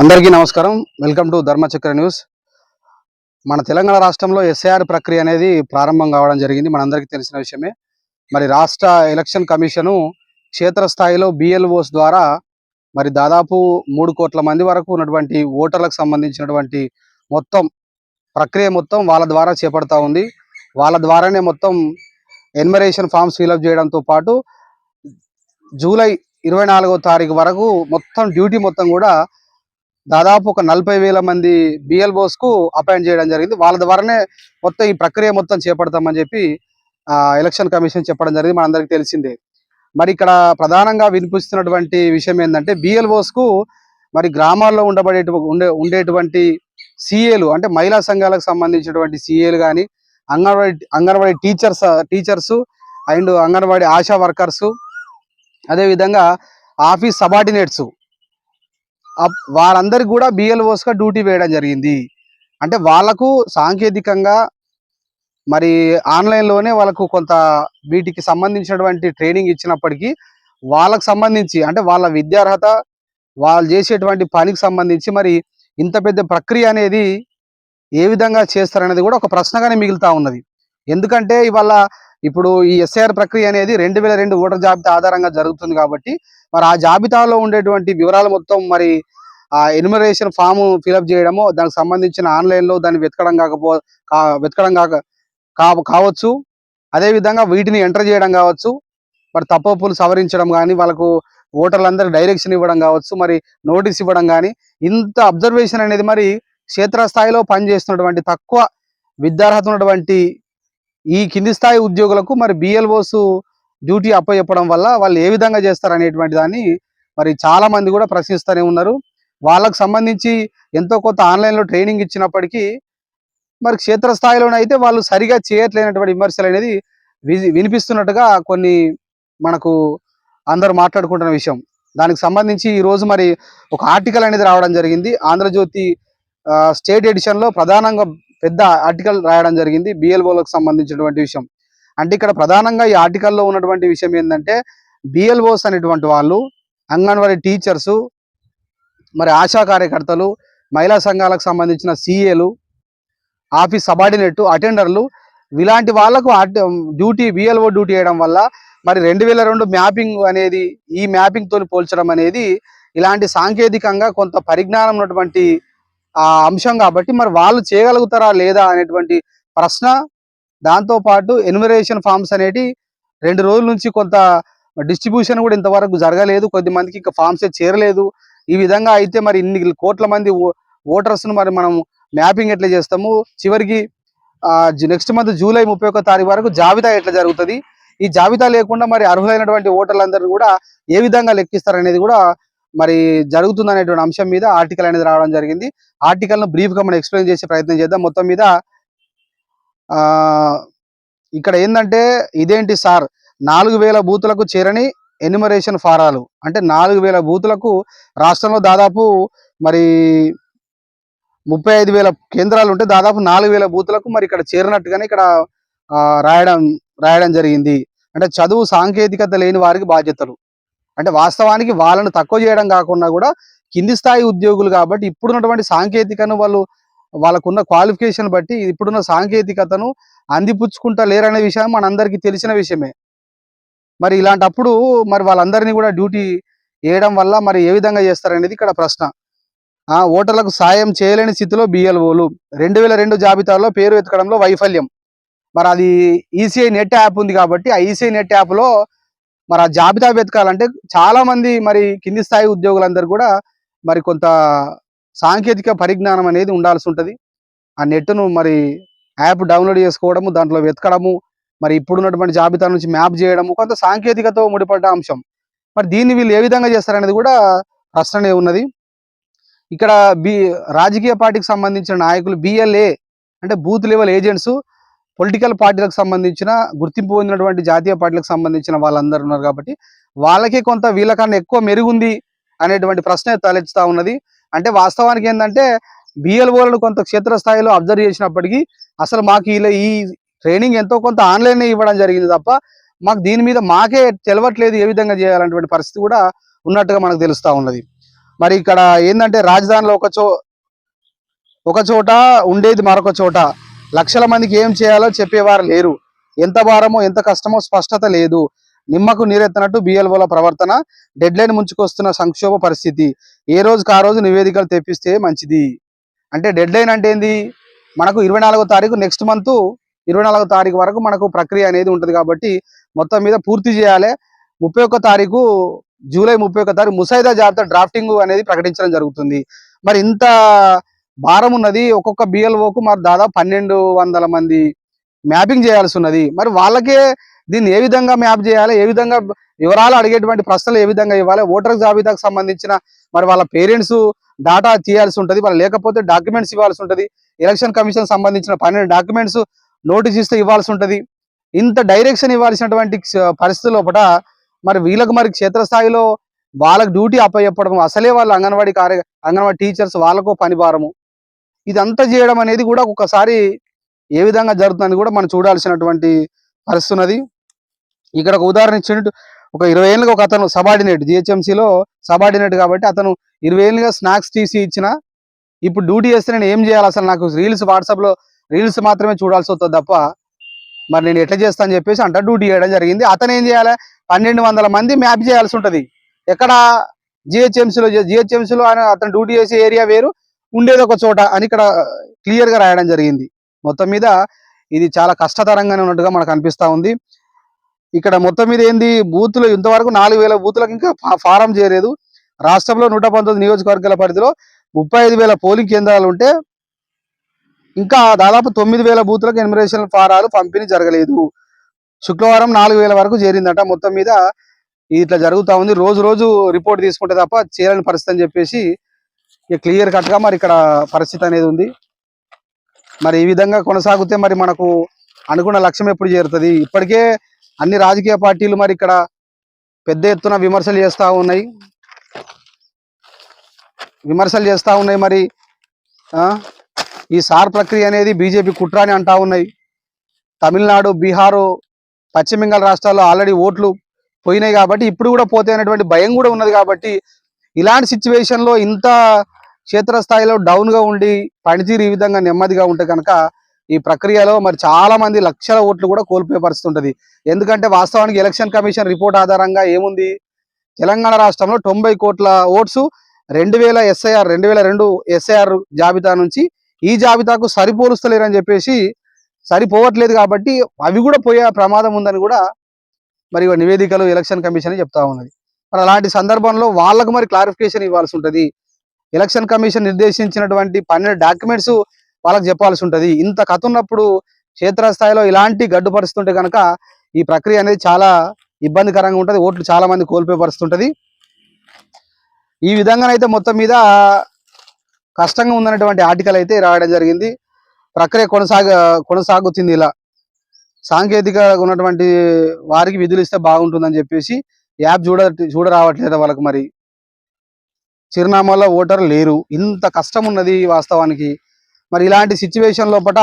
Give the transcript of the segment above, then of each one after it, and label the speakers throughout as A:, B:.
A: అందరికీ నమస్కారం. Welcome to Dharmachakra news. మన తెలంగాణ రాష్ట్రంలో ఎస్ఐఆర్ ప్రక్రియ అనేది ప్రారంభం కావడం జరిగింది. మనందరికీ తెలిసిన విషయమే. మరి రాష్ట్ర ఎలక్షన్ కమిషను క్షేత్రస్థాయిలో బిఎల్ఓస్ ద్వారా మరి దాదాపు 3 కోట్ల మంది వరకు ఉన్నటువంటి ఓటర్లకు సంబంధించినటువంటి మొత్తం ప్రక్రియ మొత్తం వాళ్ళ ద్వారా చేపడతా ఉంది. వాళ్ళ ద్వారానే మొత్తం ఎన్యుమరేషన్ ఫామ్స్ ఫిలప్ చేయడంతో పాటు జూలై 24వ తారీఖు వరకు మొత్తం డ్యూటీ మొత్తం కూడా దాదాపు ఒక 40,000 మంది బిఎల్ఓస్కు అపాయింట్ చేయడం జరిగింది. వాళ్ళ ద్వారానే మొత్తం ఈ ప్రక్రియ మొత్తం చేపడతామని చెప్పి ఎలక్షన్ కమిషన్ చెప్పడం జరిగింది. మనందరికీ తెలిసిందే. మరి ఇక్కడ ప్రధానంగా వినిపిస్తున్నటువంటి విషయం ఏంటంటే బిఎల్ఓస్కు మరి గ్రామాల్లో ఉండేటువంటి సిఏలు అంటే మహిళా సంఘాలకు సంబంధించినటువంటి సిఏలు కానీ anganwadi teachers and anganwadi ASHA workers, అదేవిధంగా ఆఫీస్ సబార్డినేట్స్, వారందరికి కూడా బిఎల్ఓస్గా డ్యూటీ వేయడం జరిగింది. అంటే వాళ్ళకు సాంకేతికంగా మరి ఆన్లైన్లోనే వాళ్ళకు కొంత వీటికి సంబంధించినటువంటి ట్రైనింగ్ ఇచ్చినప్పటికీ వాళ్ళకు సంబంధించి అంటే వాళ్ళ విద్యార్హత, వాళ్ళు చేసేటువంటి పనికి సంబంధించి మరి ఇంత పెద్ద ప్రక్రియ అనేది ఏ విధంగా చేస్తారనేది కూడా ఒక ప్రశ్నగానే మిగులుతా ఉన్నది. ఎందుకంటే ఇప్పుడు ఈ ఎస్ఐఆర్ ప్రక్రియ అనేది 2002 ఓటర్ జాబితా ఆధారంగా జరుగుతుంది కాబట్టి మరి ఆ జాబితాలో ఉండేటువంటి వివరాలు మొత్తం మరి ఆ ఎన్యుమరేషన్ ఫామ్ ఫిలప్ చేయడము, దానికి సంబంధించిన ఆన్లైన్లో దాన్ని వెతకడం కావచ్చు, అదేవిధంగా వీటిని ఎంటర్ చేయడం కావచ్చు, మరి తప్పులు సవరించడం కానీ, వాళ్ళకు ఓటర్లందరికీ డైరెక్షన్ ఇవ్వడం కావచ్చు, మరి నోటీస్ ఇవ్వడం కానీ, ఇంత అబ్జర్వేషన్ అనేది మరి క్షేత్రస్థాయిలో పనిచేస్తున్నటువంటి తక్కువ విద్యార్హత ఉన్నటువంటి ఈ కింది స్థాయి ఉద్యోగులకు మరి బిఎల్ఓస్ డ్యూటీ అప్పచెప్పడం వల్ల వాళ్ళు ఏ విధంగా చేస్తారు అనేటువంటి దాన్ని మరి చాలా మంది కూడా ప్రశ్నిస్తూనే ఉన్నారు. వాళ్ళకు సంబంధించి ఎంతో కొంత ఆన్లైన్లో ట్రైనింగ్ ఇచ్చినప్పటికీ మరి క్షేత్రస్థాయిలోనైతే వాళ్ళు సరిగా చేయట్లేనటువంటి విమర్శలు అనేది వినిపిస్తున్నట్టుగా కొన్ని మనకు అందరూ మాట్లాడుకుంటున్న విషయం. దానికి సంబంధించి ఈరోజు మరి ఒక ఆర్టికల్ అనేది రావడం జరిగింది. ఆంధ్రజ్యోతి స్టేట్ ఎడిషన్లో ప్రధానంగా పెద్ద ఆర్టికల్ రాయడం జరిగింది బిఎల్ఓలకు సంబంధించినటువంటి విషయం. అంటే ఇక్కడ ప్రధానంగా ఈ ఆర్టికల్లో ఉన్నటువంటి విషయం ఏంటంటే బిఎల్ఓస్ అనేటువంటి వాళ్ళు అంగన్వాడీ టీచర్సు, మరి ఆశా కార్యకర్తలు, మహిళా సంఘాలకు సంబంధించిన సిఏలు, ఆఫీస్ సబార్డినేట్, అటెండర్లు, ఇలాంటి వాళ్లకు బిఎల్ఓ డ్యూటీ చేయడం వల్ల మరి 2002 మ్యాపింగ్ అనేది ఈ మ్యాపింగ్ తోని పోల్చడం అనేది ఇలాంటి సాంకేతికంగా కొంత పరిజ్ఞానం ఉన్నటువంటి అంశం కాబట్టి మరి వాళ్ళు చేయగలుగుతారా లేదా అనేటువంటి ప్రశ్న. దాంతోపాటు ఎన్యుమరేషన్ ఫామ్స్ అనేటి 2 రోజుల నుంచి కొంత డిస్ట్రిబ్యూషన్ కూడా ఇంతవరకు జరగలేదు, కొద్దిమందికి ఇంకా ఫామ్సే చేరలేదు. ఈ విధంగా అయితే మరి ఇన్ని కోట్ల మంది ఓటర్స్ను మరి మనం మ్యాపింగ్ ఎట్లా చేస్తాము, చివరికి నెక్స్ట్ మంత్ జూలై 31వ తారీఖు వరకు జాబితా ఎట్లా జరుగుతుంది, ఈ జాబితా లేకుండా మరి అర్హులైనటువంటి ఓటర్లందరూ కూడా ఏ విధంగా లెక్కిస్తారనేది కూడా మరి జరుగుతుందనేటువంటి అంశం మీద ఆర్టికల్ అనేది రావడం జరిగింది. ఆర్టికల్ను బ్రీఫ్గా మనం ఎక్స్ప్లెయిన్ చేసే ప్రయత్నం చేద్దాం. మొత్తం మీద ఇక్కడ ఏంటంటే ఇదేంటి సార్, 4,000 బూతులకు చేరని ఎన్యుమరేషన్ ఫారాలు అంటే 4,000 బూతులకు రాష్ట్రంలో దాదాపు మరి 35,000 కేంద్రాలు ఉంటే దాదాపు 4,000 బూతులకు మరి ఇక్కడ చేరినట్టుగానే ఇక్కడ రాయడం జరిగింది. అంటే చదువు సాంకేతికత లేని వారికి బాధ్యతలు. అంటే వాస్తవానికి వాళ్ళను తక్కువ చేయడం కాకుండా కూడా కింది స్థాయి ఉద్యోగులు కాబట్టి ఇప్పుడున్నటువంటి సాంకేతికను వాళ్ళకున్న క్వాలిఫికేషన్ బట్టి ఇప్పుడున్న సాంకేతికతను అందిపుచ్చుకుంటా లేరనే విషయం మనందరికీ తెలిసిన విషయమే. మరి ఇలాంటప్పుడు మరి వాళ్ళందరినీ కూడా డ్యూటీ వేయడం వల్ల మరి ఏ విధంగా చేస్తారనేది ఇక్కడ ప్రశ్న. ఓటర్లకు సాయం చేయలేని స్థితిలో బిఎల్ఓలు 2002 జాబితాలో పేరు వెతకడంలో వైఫల్యం. మరి అది ఈసీఐ నెట్ యాప్ ఉంది కాబట్టి ఆ ఈసీఐ నెట్ యాప్లో మరి ఆ జాబితా వెతకాలంటే చాలా మంది మరి కింది స్థాయి ఉద్యోగులందరూ కూడా మరి కొంత సాంకేతిక పరిజ్ఞానం అనేది ఉండాల్సి ఉంటుంది. ఆ నెట్ను మరి యాప్ డౌన్లోడ్ చేసుకోవడము, దాంట్లో వెతకడము, మరి ఇప్పుడున్నటువంటి జాబితా నుంచి మ్యాప్ చేయడము కొంత సాంకేతికతో ముడిపడ్డ అంశం. మరి దీన్ని వీళ్ళు ఏ విధంగా చేస్తారనేది కూడా ప్రశ్ననే ఉన్నది. ఇక్కడ రాజకీయ పార్టీకి సంబంధించిన నాయకులు బిఎల్ఏ అంటే బూత్ లెవెల్ ఏజెంట్స్, పొలిటికల్ పార్టీలకు సంబంధించిన గుర్తింపు పొందినటువంటి జాతీయ పార్టీలకు సంబంధించిన వాళ్ళందరూ ఉన్నారు కాబట్టి వాళ్ళకి కొంత వీళ్ళకన్నా ఎక్కువ మెరుగుంది అనేటువంటి ప్రశ్న తలెత్తుతా ఉన్నది. అంటే వాస్తవానికి ఏంటంటే బిఎల్ఓలను కొంత క్షేత్రస్థాయిలో అబ్జర్వ్ చేసినప్పటికీ అసలు మాకు ఈ ట్రైనింగ్ ఎంతో కొంత ఆన్లైన్ ఇవ్వడం జరిగింది తప్ప మాకు దీని మీద మాకే తెలవట్లేదు ఏ విధంగా చేయాలనేటువంటి పరిస్థితి కూడా ఉన్నట్టుగా మనకు తెలుస్తూ ఉన్నది. మరి ఇక్కడ ఏంటంటే రాజధానిలో ఒక చోట ఉండేది మరొక చోట, లక్షల మందికి ఏం చేయాలో చెప్పేవారు లేరు, ఎంత భారమో ఎంత కష్టమో స్పష్టత లేదు, నిమ్మకు నీరెత్తనట్టు బిఎల్ఓల ప్రవర్తన, డెడ్ లైన్ ముంచుకొస్తున్న సంక్షోభ పరిస్థితి, ఏ రోజుకి ఆ రోజు నివేదికలు తెప్పిస్తే మంచిది. అంటే డెడ్ లైన్ అంటే ఏంది, మనకు 24వ తారీఖు నెక్స్ట్ మంత్ 24వ తారీఖు వరకు మనకు ప్రక్రియ అనేది ఉంటుంది కాబట్టి మొత్తం మీద పూర్తి చేయాలి. 31వ తారీఖు జూలై 31వ తారీఖు ముసాయిదా జాబితా డ్రాఫ్టింగ్ అనేది ప్రకటించడం జరుగుతుంది. మరి ఇంత భారం ఉన్నది, ఒక్కొక్క బిఎల్ఓకు మరి దాదాపు 1200 మంది మ్యాపింగ్ చేయాల్సి ఉన్నది. మరి వాళ్ళకే దీన్ని ఏ విధంగా మ్యాప్ చేయాలి, ఏ విధంగా వివరాలు అడిగేటువంటి ప్రశ్నలు ఏ విధంగా ఇవ్వాలి, ఓటర్ జాబితాకు సంబంధించిన మరి వాళ్ళ పేరెంట్స్ డాటా తీయాల్సి ఉంటుంది, వాళ్ళు లేకపోతే డాక్యుమెంట్స్ ఇవ్వాల్సి ఉంటుంది, ఎలక్షన్ కమిషన్ సంబంధించిన 12 డాక్యుమెంట్స్ నోటీస్ ఇస్తే ఇవ్వాల్సి ఉంటుంది. ఇంత డైరెక్షన్ ఇవ్వాల్సినటువంటి పరిస్థితి లోపల మరి వీళ్ళకి మరి క్షేత్రస్థాయిలో వాళ్ళకి డ్యూటీ అప్పచెప్పడం, అసలే వాళ్ళు అంగన్వాడీ టీచర్స్ వాళ్ళకో పని భారము, ఇదంతా చేయడం అనేది కూడా ఒక్కొక్కసారి ఏ విధంగా జరుగుతుందని కూడా మనం చూడాల్సినటువంటి పరిస్థితి ఉన్నది. ఇక్కడ ఒక ఉదాహరణ ఇచ్చినట్టు, ఒక 20 ఏళ్ళుగా ఒక అతను సబార్డినేట్, జిహెచ్ఎంసీలో సబార్డినేట్ కాబట్టి అతను 20 ఏళ్ళుగా స్నాక్స్ టీసీ ఇచ్చిన, ఇప్పుడు డ్యూటీ చేస్తే నేను ఏం చేయాలి, అసలు నాకు వాట్సాప్లో రీల్స్ మాత్రమే చూడాల్సి వస్తుంది తప్ప మరి నేను ఎట్లా చేస్తా అని చెప్పేసి అంట డ్యూటీ చేయడం జరిగింది. అతను ఏం చేయాలి, 1200 మంది మ్యాప్ చేయాల్సి ఉంటుంది. ఎక్కడ, జిహెచ్ఎంసీలో అతను డ్యూటీ చేసే ఏరియా వేరు, ఉండేది ఒక చోట అని ఇక్కడ క్లియర్గా రాయడం జరిగింది. మొత్తం మీద ఇది చాలా కష్టతరంగానే ఉన్నట్టుగా మనకు అనిపిస్తూ ఉంది. ఇక్కడ మొత్తం మీద ఏంది, బూతులు ఇంతవరకు 4000 బూతులకు ఇంకా ఫారం చేయలేదు. రాష్ట్రంలో 119 నియోజకవర్గాల పరిధిలో 35,000 పోలింగ్ కేంద్రాలు ఉంటే ఇంకా దాదాపు 9,000 బూతులకు ఎన్యుమరేషన్ ఫారాలు పంపిణీ జరగలేదు. శుక్రవారం 4,000 వరకు చేరిందట. మొత్తం మీద ఇట్లా జరుగుతూ ఉంది. రోజు రోజు రిపోర్ట్ తీసుకుంటే తప్ప చేరని పరిస్థితి అని చెప్పేసి క్లియర్ కట్ గా మరి ఇక్కడ పరిస్థితి అనేది ఉంది. మరి ఈ విధంగా కొనసాగితే మరి మనకు అనుకున్న లక్ష్యం ఎప్పుడు చేరుతుంది? ఇప్పటికే అన్ని రాజకీయ పార్టీలు మరి ఇక్కడ పెద్ద ఎత్తున విమర్శలు చేస్తూ ఉన్నాయి. మరి ఈ సార్ ప్రక్రియ అనేది బీజేపీ కుట్ర అని అంటా ఉన్నాయి. తమిళనాడు, బీహారు, పశ్చిమ బెంగాల్ రాష్ట్రాల్లో ఆల్రెడీ ఓట్లు పోయినాయి కాబట్టి ఇప్పుడు కూడా పోతే అనేటువంటి భయం కూడా ఉన్నది. కాబట్టి ఇలాంటి సిచ్యువేషన్లో ఇంత క్షేత్రస్థాయిలో డౌన్గా ఉండి పనితీరు ఈ విధంగా నెమ్మదిగా ఉంటే కనుక ఈ ప్రక్రియలో మరి చాలా మంది లక్షల ఓట్లు కూడా కోల్పోయే పరిస్థితి ఉంటుంది. ఎందుకంటే వాస్తవానికి ఎలక్షన్ కమిషన్ రిపోర్ట్ ఆధారంగా ఏముంది, తెలంగాణ రాష్ట్రంలో 90 కోట్ల ఓట్స్ 2002 ఎస్ఐఆర్ జాబితా నుంచి ఈ జాబితాకు సరిపోలుస్తలేరని చెప్పేసి, సరిపోవట్లేదు కాబట్టి అవి కూడా పోయే ప్రమాదం ఉందని కూడా మరి నివేదికలు ఎలక్షన్ కమిషన్ చెప్తా ఉన్నది. మరి అలాంటి సందర్భంలో వాళ్ళకు మరి క్లారిఫికేషన్ ఇవ్వాల్సి ఉంటుంది. ఎలక్షన్ కమిషన్ నిర్దేశించినటువంటి 12 డాక్యుమెంట్స్ వాళ్ళకి చెప్పాల్సి ఉంటుంది. ఇంత కథ ఉన్నప్పుడు క్షేత్రస్థాయిలో ఇలాంటి గడ్డు పరిస్థితి ఉంటే కనుక ఈ ప్రక్రియ అనేది చాలా ఇబ్బందికరంగా ఉంటుంది. ఓట్లు చాలా మంది కోల్పోయే పరిస్థితి ఉంటుంది. ఈ విధంగానైతే మొత్తం మీద కష్టంగా ఉందనేటువంటి ఆర్టికల్ అయితే రాయడం జరిగింది. ప్రక్రియ కొనసాగుతుంది. ఇలా సాంకేతిక ఉన్నటువంటి వారికి విధులు ఇస్తే బాగుంటుందని చెప్పేసి యాప్ చూడ రావట్లేదు వాళ్ళకి. మరి చిరునామాలో ఓటర్ లేరు, ఇంత కష్టం ఉన్నది వాస్తవానికి. మరి ఇలాంటి సిచ్యువేషన్ లోపల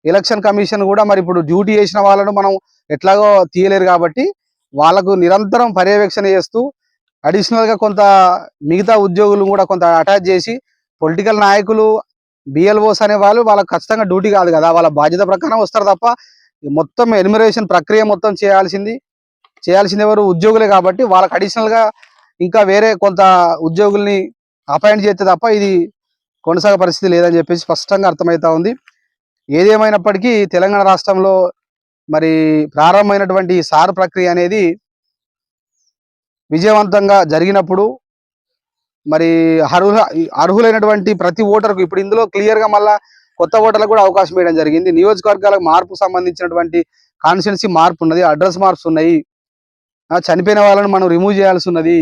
A: ఎలక్షన్ కమిషన్ కూడా మరి ఇప్పుడు డ్యూటీ చేసిన వాళ్ళను మనం ఎట్లాగో తీయలేరు కాబట్టి వాళ్ళకు నిరంతరం పర్యవేక్షణ చేస్తూ అడిషనల్గా కొంత మిగతా ఉద్యోగులు కూడా కొంత అటాచ్ చేసి, పొలిటికల్ నాయకులు, బిఎల్ఓస్ అనే వాళ్ళకు ఖచ్చితంగా డ్యూటీ కాదు కదా, వాళ్ళ బాధ్యత ప్రకారం వస్తారు తప్ప మొత్తం ఎన్యుమరేషన్ ప్రక్రియ మొత్తం చేయాల్సింది ఎవరు, ఉద్యోగులే. కాబట్టి వాళ్ళకి అడిషనల్గా ఇంకా వేరే కొంత ఉద్యోగుల్ని అపాయింట్ చేస్తే తప్ప ఇది కొనసాగే పరిస్థితి లేదని చెప్పేసి స్పష్టంగా అర్థమవుతా ఉంది. ఏదేమైనప్పటికీ తెలంగాణ రాష్ట్రంలో మరి ప్రారంభమైనటువంటి సార్ ప్రక్రియ అనేది విజయవంతంగా జరిగినప్పుడు మరి అర్హులైనటువంటి ప్రతి ఓటర్కు ఇప్పుడు ఇందులో క్లియర్గా మళ్ళా కొత్త ఓటర్లకు కూడా అవకాశం ఇవ్వడం జరిగింది. నియోజకవర్గాలకు మార్పు సంబంధించినటువంటి కాన్స్టిట్యున్సీ మార్పు ఉన్నది, అడ్రస్ మార్క్స్ ఉన్నాయి, చనిపోయిన వాళ్ళను మనం రిమూవ్ చేయాల్సి ఉన్నది,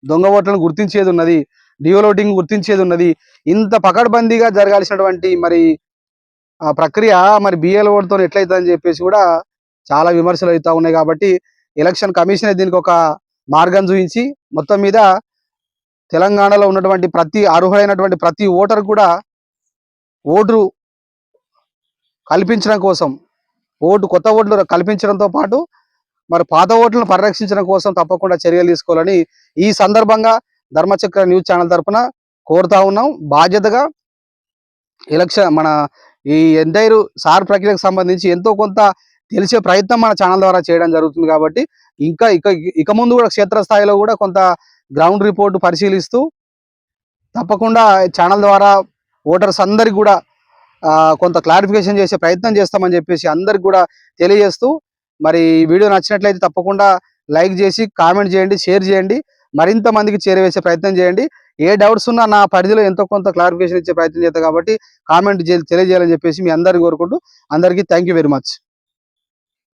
A: దొంగ ఓట్లను గుర్తించేది ఉన్నది, డివోలోటింగ్ గుర్తించేది ఉన్నది. ఇంత పకడ్బందీగా జరగాల్సినటువంటి మరి ఆ ప్రక్రియ మరి బిఎల్ఓతో ఎట్లయితుందని చెప్పేసి కూడా చాలా విమర్శలు అవుతా ఉన్నాయి. కాబట్టి ఎలక్షన్ కమిషన్ దీనికి ఒక మార్గం చూపించి మొత్తం మీద తెలంగాణలో ఉన్నటువంటి అర్హులైనటువంటి ప్రతి ఓటర్ కూడా ఓటు కల్పించడం కోసం, కొత్త ఓట్లు కల్పించడంతో పాటు మరి పాత ఓట్లను పరిరక్షించడం కోసం తప్పకుండా చర్యలు తీసుకోవాలని ఈ సందర్భంగా ధర్మచక్ర న్యూస్ ఛానల్ తరపున కోరుతా ఉన్నాం. బాధ్యతగా మన ఈ ఎంటైర్ సార్ ప్రక్రియకు సంబంధించి ఎంతో కొంత తెలిసే ప్రయత్నం మన ఛానల్ ద్వారా చేయడం జరుగుతుంది. కాబట్టి ఇంకా ఇక ఇక ముందు కూడా క్షేత్రస్థాయిలో కూడా కొంత గ్రౌండ్ రిపోర్ట్ పరిశీలిస్తూ తప్పకుండా ఛానల్ ద్వారా ఓటర్స్ అందరికి కూడా కొంత క్లారిఫికేషన్ చేసే ప్రయత్నం చేస్తామని చెప్పేసి అందరికి కూడా తెలియజేస్తూ, మరి ఈ వీడియో నచ్చినట్లయితే తప్పకుండా లైక్ చేసి కామెంట్ చేయండి, షేర్ చేయండి, మరింత మందికి చేరవేసే ప్రయత్నం చేయండి. ఏ డౌట్స్ ఉన్నా నా పరిధిలో ఎంతో కొంత క్లారిఫికేషన్ ఇచ్చే ప్రయత్నం చేస్తాను. కాబట్టి కామెంట్ తెలియజేయాలని చెప్పేసి మీ అందరిని కోరుకుంటూ అందరికీ థ్యాంక్ యూ వెరీ మచ్.